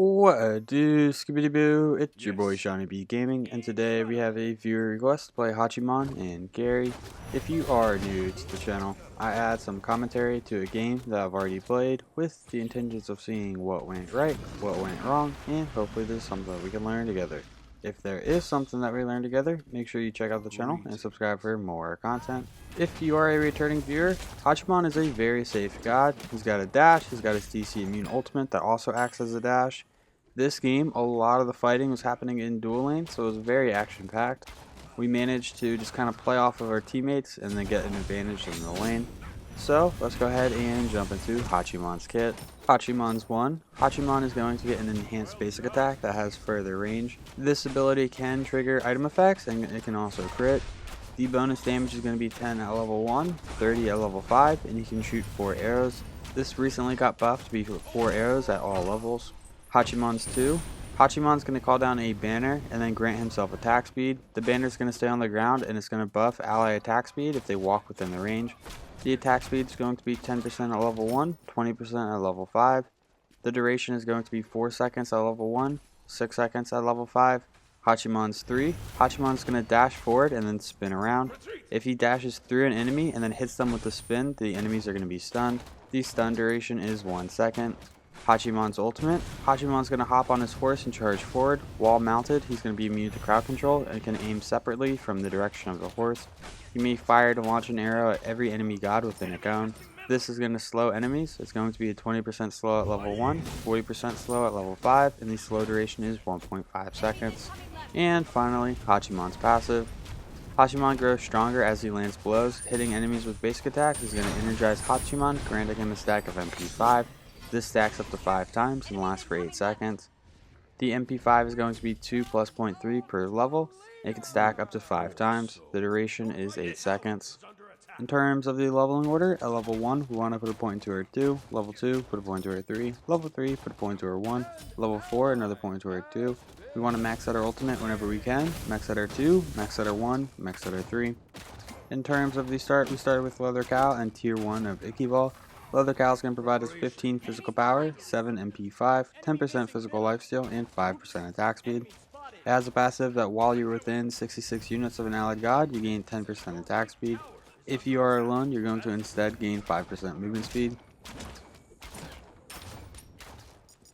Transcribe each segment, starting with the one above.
What do, Scooby Boo? It's your boy Shawnee B Gaming, and today we have a viewer request to play Hachiman and Gary. If you are new to the channel, I add some commentary to a game that I've already played with the intentions of seeing what went right, what went wrong, and hopefully there's something that we can learn together. If there is something that we learn together, make sure you check out the channel and subscribe for more content. If you are a returning viewer, Hachiman is a very safe god. He's got a dash, he's got his DC immune ultimate that also acts as a dash. This game, a lot of the fighting was happening in dual lane, so it was very action packed. We managed to just kind of play off of our teammates and then get an advantage in the lane. So let's go ahead and jump into Hachiman's kit. Hachiman's 1. Hachiman is going to get an enhanced basic attack that has further range. This ability can trigger item effects and it can also crit. The bonus damage is going to be 10 at level 1, 30 at level 5, and he can shoot 4 arrows. This recently got buffed to be 4 arrows at all levels. Hachiman's 2. Hachiman's going to call down a banner and then grant himself attack speed. The banner is going to stay on the ground and it's going to buff ally attack speed if they walk within the range. The attack speed is going to be 10% at level 1, 20% at level 5. The duration is going to be 4 seconds at level 1, 6 seconds at level 5. Hachiman's 3. Hachiman's going to dash forward and then spin around. If he dashes through an enemy and then hits them with the spin, the enemies are going to be stunned. The stun duration is 1 second. Hachiman's ultimate. Hachiman's going to hop on his horse and charge forward. While mounted, he's going to be immune to crowd control and can aim separately from the direction of the horse. He may fire to launch an arrow at every enemy god within a cone. This is going to slow enemies. It's going to be a 20% slow at level 1, 40% slow at level 5, and the slow duration is 1.5 seconds. And finally, Hachiman's passive. Hachiman grows stronger as he lands blows. Hitting enemies with basic attacks is going to energize Hachiman, granting him a stack of MP5. This stacks up to 5 times and lasts for 8 seconds. The MP5 is going to be 2 plus 0.3 per level. It can stack up to 5 times. The duration is 8 seconds. In terms of the leveling order, at level 1, we want to put a point into our 2, level 2, put a point into our 3, level 3, put a point into our 1, level 4, another point into our 2. We want to max out our ultimate whenever we can, max out our 2, max out our 1, max out our 3. In terms of the start, we started with Leather Cowl and tier 1 of Ichaival. Leather Cowl is going to provide us 15 physical power, 7 MP5, 10% physical lifesteal, and 5% attack speed. It has a passive that while you're within 66 units of an allied god, you gain 10% attack speed. If you are alone, you're going to instead gain 5% movement speed.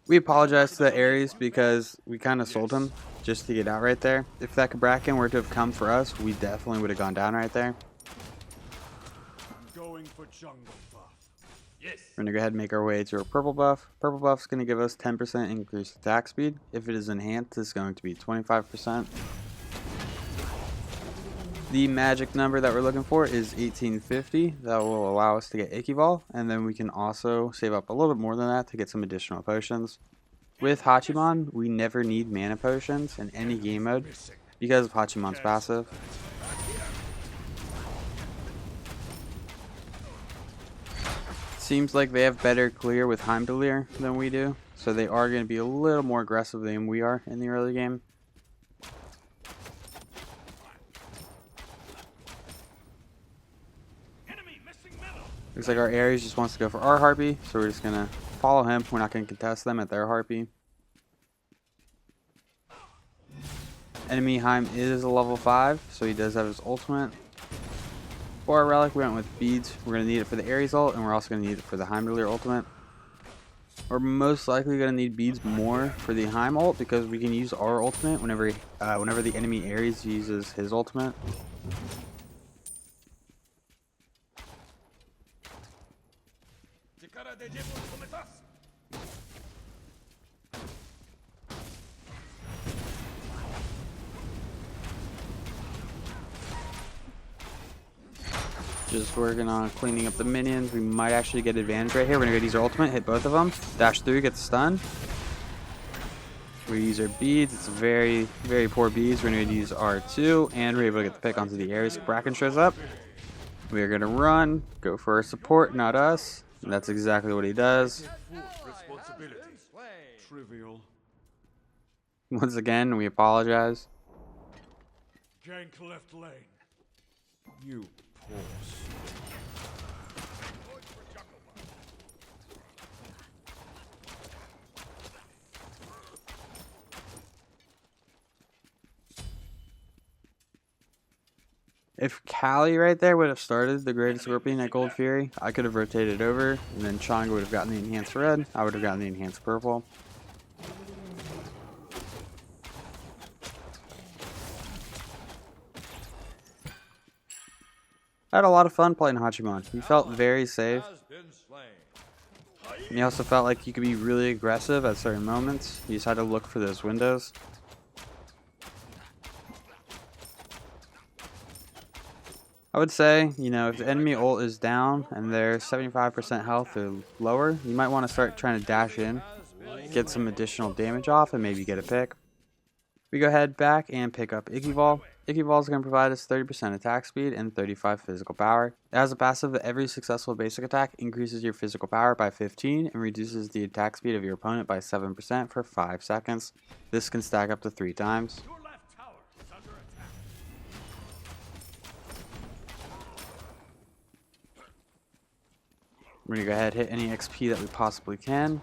We apologize to the Ares because we kind of sold him just to get out right there. If that Bracken were to have come for us, we definitely would have gone down right there. Going for jungle buff. Yes. We're going to go ahead and make our way to our purple buff. Purple buff is going to give us 10% increased attack speed. If it is enhanced, it's going to be 25%. The magic number that we're looking for is 1850. That will allow us to get Ichaival, and then we can also save up a little bit more than that to get some additional potions. With Hachiman, we never need mana potions in any game mode because of Hachiman's passive. Seems like they have better clear with Heimdallr than we do, so they are going to be a little more aggressive than we are in the early game. Looks like our Ares just wants to go for our Harpy, so we're just going to follow him. We're not going to contest them at their Harpy. Enemy Heim is a level 5, so he does have his ultimate. For our relic, we went with beads. We're going to need it for the Ares ult, and we're also going to need it for the Heimdallr ultimate. We're most likely going to need beads more for the Heim ult because we can use our ultimate whenever the enemy Ares uses his ultimate. Just working on cleaning up the minions. We might actually get advantage right here. We're gonna use our ultimate, hit both of them, dash through, get the stun. We use our beads. It's very, very poor beads. We're gonna use R2, and we're able to get the pick onto the Ares. Bracken shows up. We are gonna run, go for our support, not us. And that's exactly what he does. Trivial. Once again, we apologize. Gank left lane. You pause. If Callie right there would have started the Greatest Scorpion at Gold Fury, I could have rotated over, and then Changa would have gotten the Enhanced Red, I would have gotten the Enhanced Purple. I had a lot of fun playing Hachiman. He felt very safe. And he also felt like you could be really aggressive at certain moments. You just had to look for those windows. I would say, you know, if the enemy ult is down and they're 75% health or lower, you might want to start trying to dash in, get some additional damage off, and maybe get a pick. We go ahead back and pick up Ichaival. Ichaival is going to provide us 30% attack speed and 35 physical power. It has a passive that every successful basic attack increases your physical power by 15 and reduces the attack speed of your opponent by 7% for 5 seconds. This can stack up to 3 times. Your left tower is under attack. We're going to go ahead and hit any XP that we possibly can.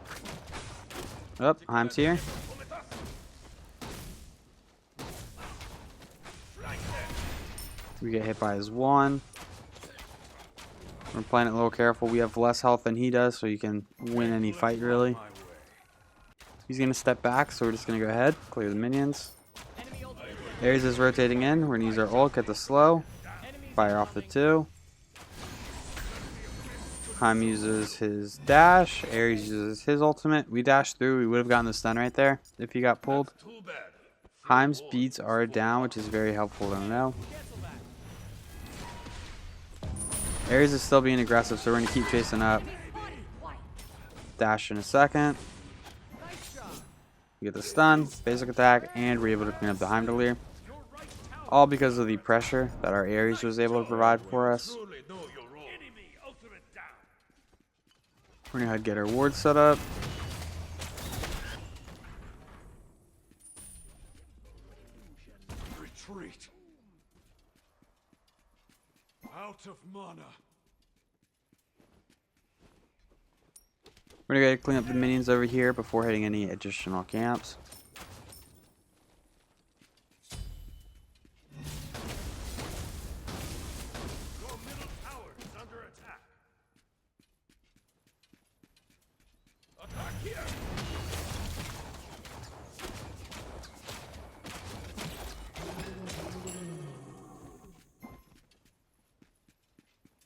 Oh, Heim's here. We get hit by his 1. We're playing it a little careful. We have less health than he does, so you can win any fight, really. He's going to step back, so we're just going to go ahead, clear the minions. Ares is rotating in. We're going to use our ult, get the slow. Fire off the 2. Heim uses his dash. Ares uses his ultimate. We dashed through. We would have gotten the stun right there if he got pulled. Heim's beats are down, which is very helpful to know. Ares is still being aggressive, so we're going to keep chasing up. Dash in a second. We get the stun, basic attack, and we're able to clean up the Heimdallr. All because of the pressure that our Ares was able to provide for us. We're going to get our ward set up. Retreat. Out of mana. We're going to clean up the minions over here before hitting any additional camps. Your middle tower is under attack. Attack here.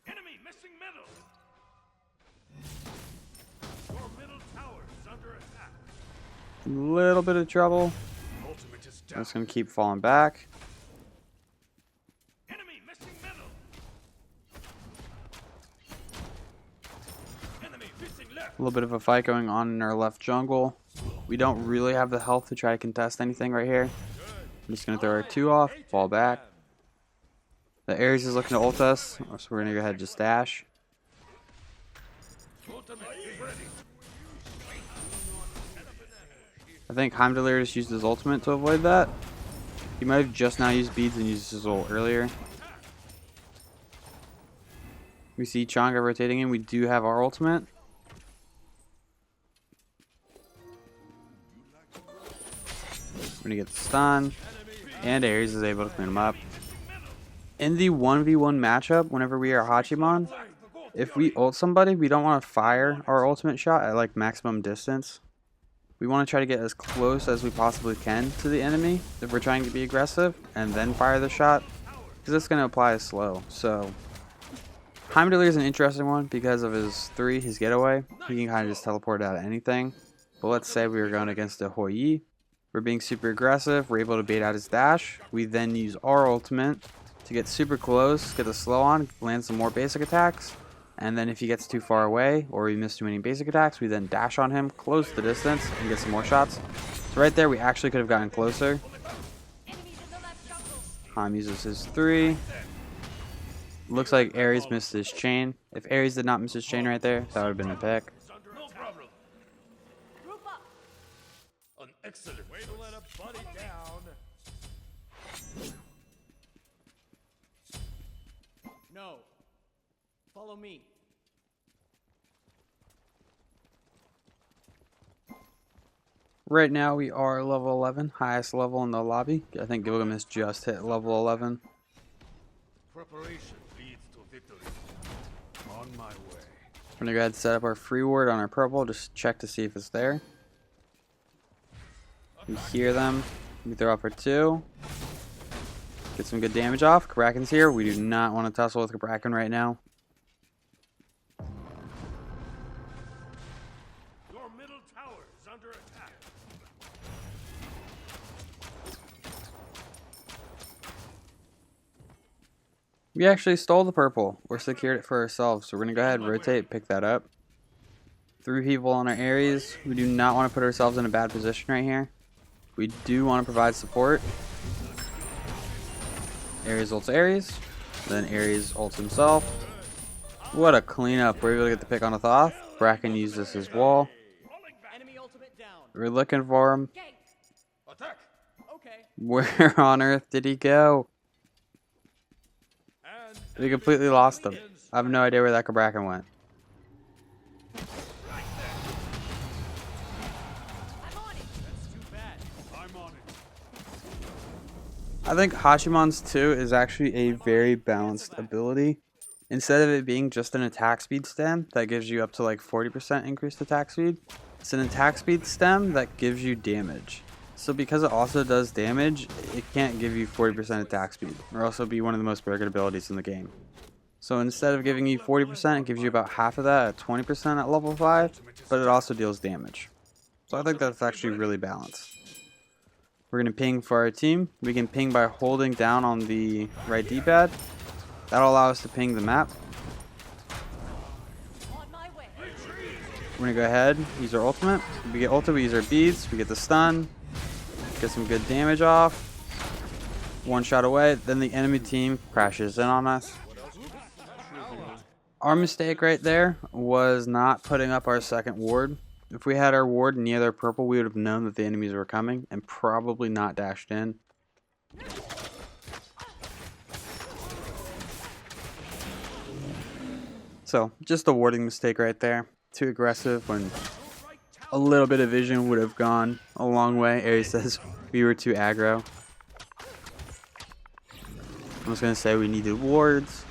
Enemy missing middle. Your middle tower is under attack. A little bit of trouble. Ultimate is I'm down. just going to keep falling back. Enemy missing middle. Enemy missing left. A little bit of a fight going on in our left jungle. We don't really have the health to try to contest anything right here. I'm just going to throw our 2 off, fall back. The Ares is looking to ult us, so we're going to go ahead and just dash. Ultimate is ready. I think Heimdallr just used his ultimate to avoid that. He might have just now used beads and used his ult earlier. We see Changa rotating in. We do have our ultimate. We're going to get the stun. And Ares is able to clean him up. In the 1v1 matchup, whenever we are Hachiman, if we ult somebody, we don't want to fire our ultimate shot at like maximum distance. We want to try to get as close as we possibly can to the enemy if we're trying to be aggressive, and then fire the shot, because it's going to apply as slow. So Heimdallr is an interesting one because of his 3, his getaway. He can kind of just teleport out of anything. But let's say we were going against a Hou Yi. We're being super aggressive. We're able to bait out his dash. We then use our ultimate to get super close, get the slow on, land some more basic attacks. And then if he gets too far away or we miss too many basic attacks, we then dash on him, close the distance, and get some more shots. So right there, we actually could have gotten closer. Heim uses his 3. Looks like Ares missed his chain. If Ares did not miss his chain right there, that would have been a pick. No problem. An excellent way to let a buddy down. No. Follow me. Right now we are level 11, highest level in the lobby. I think Gilgamesh just hit level 11. preparation leads to victory. On my way. We're gonna go ahead and set up our free ward on our purple. Just check to see if it's there. We hear them. We throw up our 2. Get some good damage off. Kraken's here. We do not want to tussle with Kraken right now. Your middle tower is under attack. We actually stole the purple. Or secured it for ourselves. So we're going to go ahead and rotate, pick that up. 3 people on our Ares. We do not want to put ourselves in a bad position right here. We do want to provide support. Ares ults Ares. Then Ares ults himself. What a cleanup. We're able to get the pick on a Thoth. Bracken used this as wall. Enemy ultimate down. We're looking for him. Gank. Attack. Okay. Where on earth did he go? And We completely lost him. I have no idea where that Bracken went. I'm on it. That's too bad. I'm on it. I think Hachiman's 2 is actually a very balanced ability. Instead of it being just an attack speed stem that gives you up to like 40% increased attack speed, it's an attack speed stem that gives you damage. So because it also does damage, it can't give you 40% attack speed, or else it'll be one of the most broken abilities in the game. So instead of giving you 40%, it gives you about half of that at 20% at level 5, but it also deals damage. So I think that's actually really balanced. We're going to ping for our team. We can ping by holding down on the right D-pad. That'll allow us to ping the map. On my way. We're going to go ahead, use our ultimate. We get ultimate, we use our beads, we get the stun. Get some good damage off. 1 shot away, then the enemy team crashes in on us. Our mistake right there was not putting up our second ward. If we had our ward near their purple, we would have known that the enemies were coming and probably not dashed in. So, just a warding mistake right there. Too aggressive when a little bit of vision would have gone a long way. Ares says we were too aggro. I was going to say we needed wards.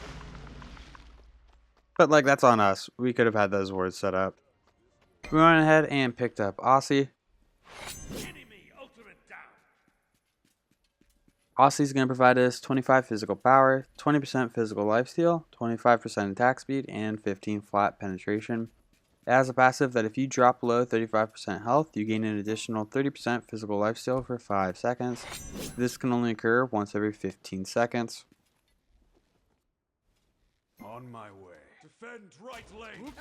But, like, that's on us. We could have had those wards set up. We went ahead and picked up Aussie. Enemy ultimate down. Aussie's going to provide us 25 physical power, 20% physical lifesteal, 25% attack speed, and 15 flat penetration. It has a passive that if you drop below 35% health, you gain an additional 30% physical lifesteal for 5 seconds. This can only occur once every 15 seconds. On my way. Defend right lane.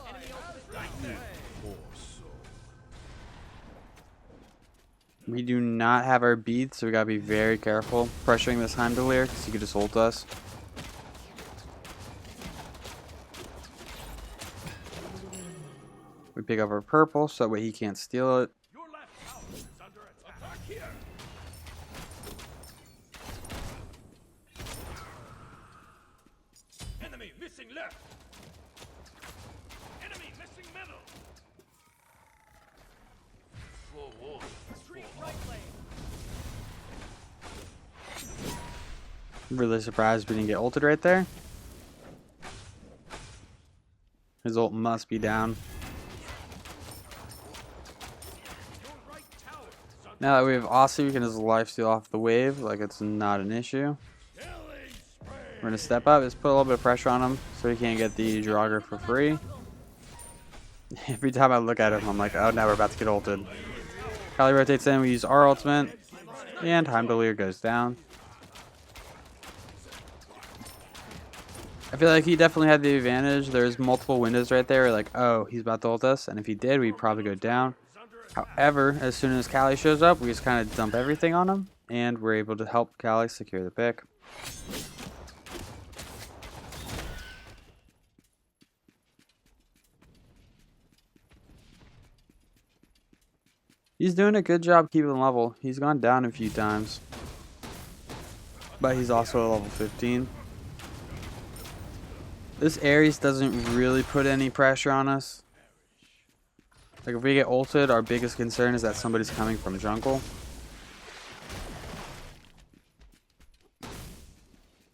Enemy ultimate down. Poor soul. We do not have our beads, so we gotta be very careful pressuring this Heimdallr because he could just ult us. We pick up our purple so that way he can't steal it. Your left tower is under attack. Attack here. Enemy missing left. Enemy missing middle. Full wall. Retreat right lane. I'm really surprised we didn't get ulted right there. His ult must be down. Your right tower is under Now that we have Aussie, we can just lifesteal off the wave like it's not an issue. killing spree. We're gonna step up, just put a little bit of pressure on him so he can't get the Draugr for free. Every time I look at him, I'm like, oh, now we're about to get ulted. Kali rotates in, we use our ultimate, and Heimdallr goes down. I feel like he definitely had the advantage. There's multiple windows right there, like, oh, he's about to ult us, and if he did, we'd probably go down. However, as soon as Kali shows up, we just kind of dump everything on him, and we're able to help Kali secure the pick. He's doing a good job keeping level. He's gone down a few times. But he's also a level 15. This Ares doesn't really put any pressure on us. Like if we get ulted, our biggest concern is that somebody's coming from jungle.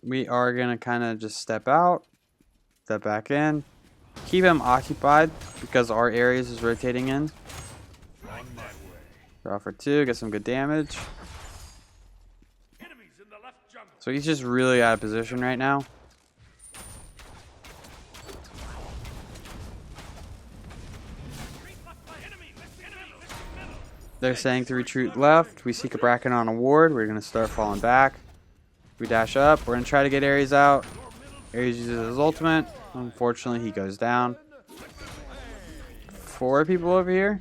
We are going to kind of just step out, step back in, keep him occupied because our areas is rotating in. On my way. Draw for 2, get some good damage. Enemies in the left jungle. So he's just really out of position right now. They're saying to retreat left. We seek a bracket on a ward. We're going to start falling back. We dash up. We're going to try to get Ares out. Ares uses his ultimate. Unfortunately, he goes down. 4 people over here.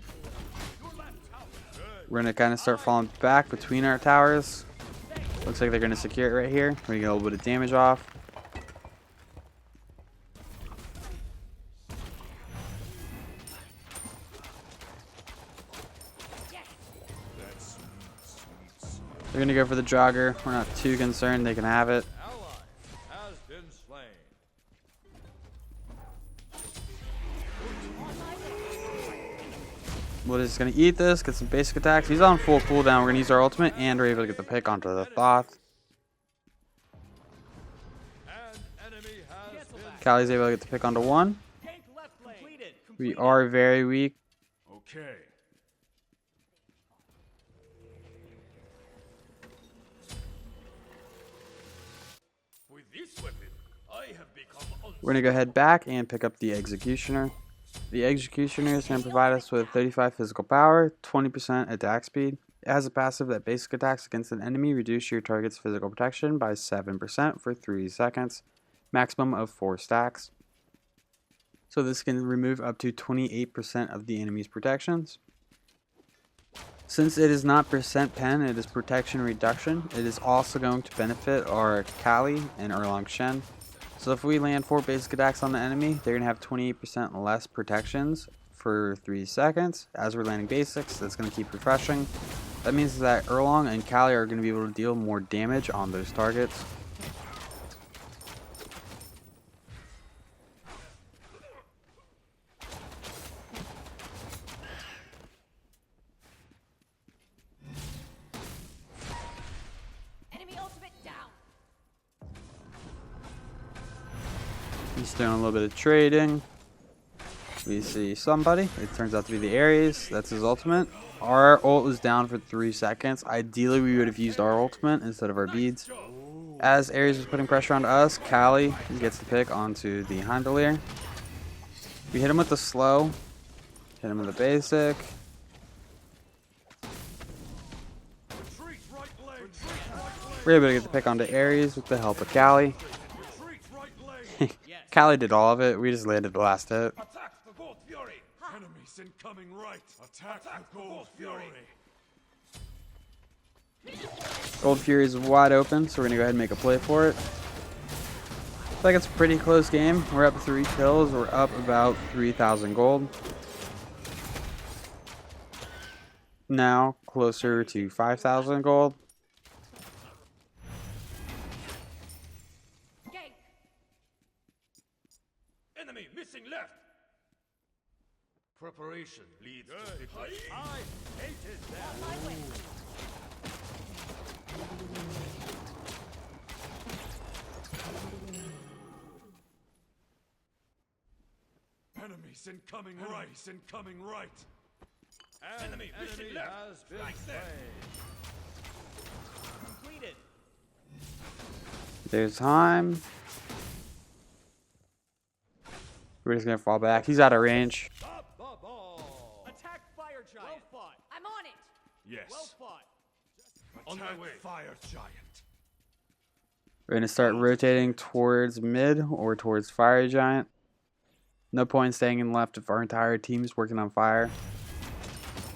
We're going to kind of start falling back between our towers. Looks like they're going to secure it right here. We're going to get a little bit of damage off. They're going to go for the jogger. We're not too concerned. They can have it. Ally has been slain. Wood is going to eat this, get some basic attacks. He's on full cooldown. We're going to use our ultimate, and we're able to get the pick onto the Thoth. An enemy has been. Callie's able to get the pick onto 1. Tank left lane. Completed. We are very weak. Okay. With this weapon, I have become We're going to go ahead back and pick up the Executioner. The Executioner is going to provide us with 35 physical power, 20% attack speed. It has a passive that basic attacks against an enemy reduce your target's physical protection by 7% for 3 seconds, maximum of 4 stacks. So this can remove up to 28% of the enemy's protections. Since it is not percent pen, it is protection reduction. It is also going to benefit our Kali and Erlang Shen. So if we land 4 basic attacks on the enemy, they're going to have 28% less protections for 3 seconds. As we're landing basics, that's going to keep refreshing. That means that Erlang and Kali are going to be able to deal more damage on those targets. Enemy ultimate down. He's doing a little bit of trading. We see somebody. It turns out to be the Ares. That's his ultimate. Our ult is down for 3 seconds. Ideally, we would have used our ultimate instead of our beads. As Ares was putting pressure onto us, Kali gets the pick onto the Handelier. We hit him with the slow. Hit him with the basic. Retreat right lane. Retreat right lane. We're able to get the pick onto Ares with the help of Kali. Retreat right lane. Kali did all of it. We just landed the last hit. Attack the Gold Fury. Enemies incoming right. Attack the Gold Fury. Gold Fury is wide open, so we're going to go ahead and make a play for it. Looks like it's a pretty close game. We're up 3 kills. We're up about 3,000 gold. Now closer to 5,000 gold. Gank. Enemy missing left. Preparation leads to victory. I hated that. Enemies incoming right. Enemies incoming right. Enemy missing left. Has been Completed. There's time. We're just going to fall back. He's out of range. Stop the ball. Attack fire giant. Well fought. I'm on it. Yes. Well fought. On my way. Fire giant. We're going to start rotating towards mid or towards Fire Giant. No point staying in left if our entire team's working on fire.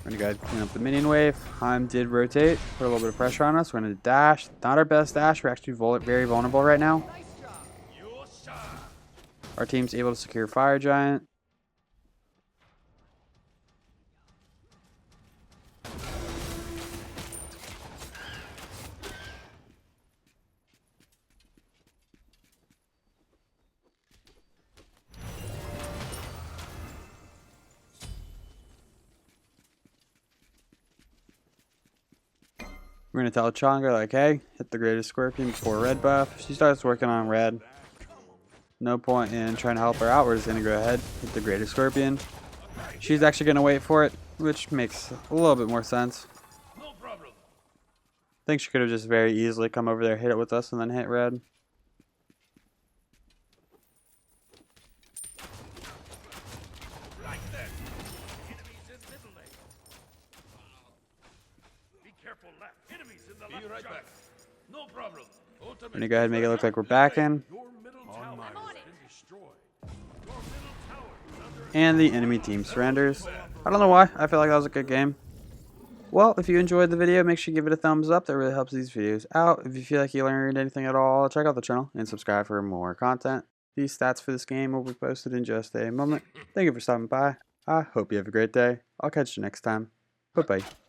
We're going to go ahead and clean up the minion wave. Heim did rotate, put a little bit of pressure on us. We're going to dash. Not our best dash. We're actually very vulnerable right now. Nice job. Yosha. Our team's able to secure Fire Giant. We're going to tell Changa, like, hey, hit the greatest scorpion before red buff. She starts working on red. No point in trying to help her out. We're just going to go ahead, hit the greatest scorpion. She's actually going to wait for it, which makes a little bit more sense. No problem. I think she could have just very easily come over there, hit it with us, and then hit red. Right there. Enemies in middle lane. Be careful left. Enemies in the left. Be right back. No problem. I'm going to go ahead and make it look like we're back in. Your middle tower I'm on has it. been destroyed. Your middle tower is under And the enemy team surrenders. I don't know why. I feel like that was a good game. Well, if you enjoyed the video, make sure you give it a thumbs up. That really helps these videos out. If you feel like you learned anything at all, check out the channel and subscribe for more content. These stats for this game will be posted in just a moment. Thank you for stopping by. I hope you have a great day. I'll catch you next time. Bye-bye.